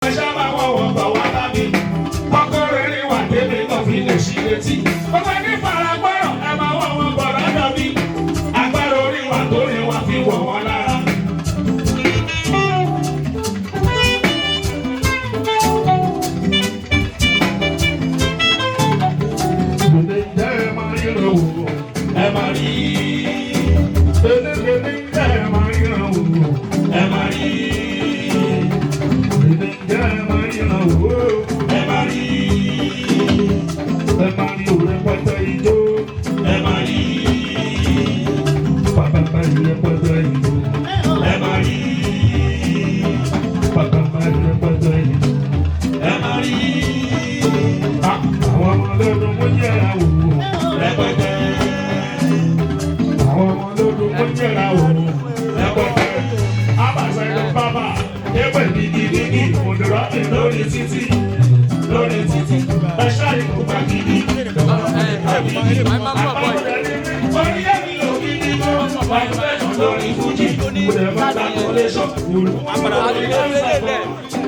ẹ̀ṣá máa wọ̀ wọ̀ bọ̀ wá bá mi. Kọ́kọ́rọ́ eré wà débi kan fi lè ṣí létí. Gbogbo ní faragbọ́rọ̀ ẹ máa wọ̀ wọ̀ bọ̀ lọ́dọ̀ mi. Agbára orí wà tó rí wà fi wọ̀ wọ́n lára. Ẹ máa rí lórí títì ẹ̀ṣá ìkó gbàgìdì. Orí ẹ̀mí òbí ní kó vibration lórí Fuji. Kùdẹ̀mọ́ calculation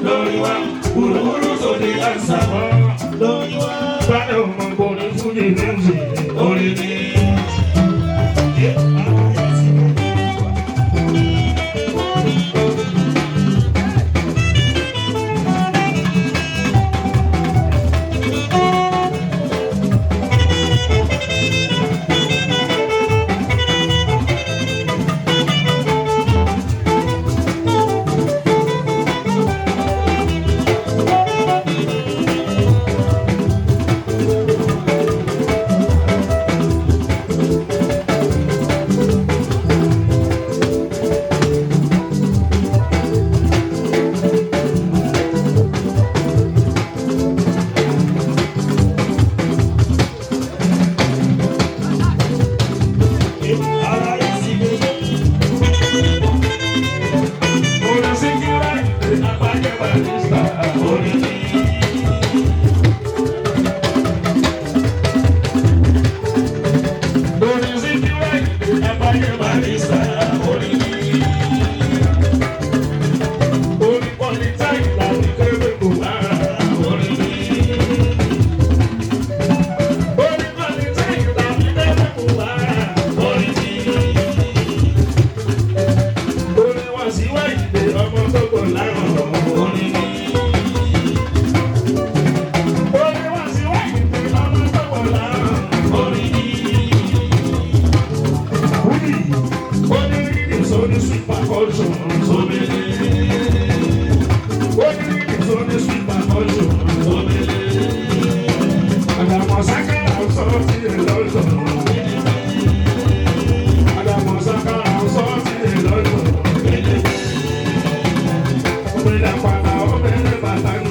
lórí wa wúrúwúrú sóde àìsàmọ́ lórí wa. Báyọ̀ ọmọ gbòòrò Fuji music orí ni.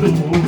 Bye.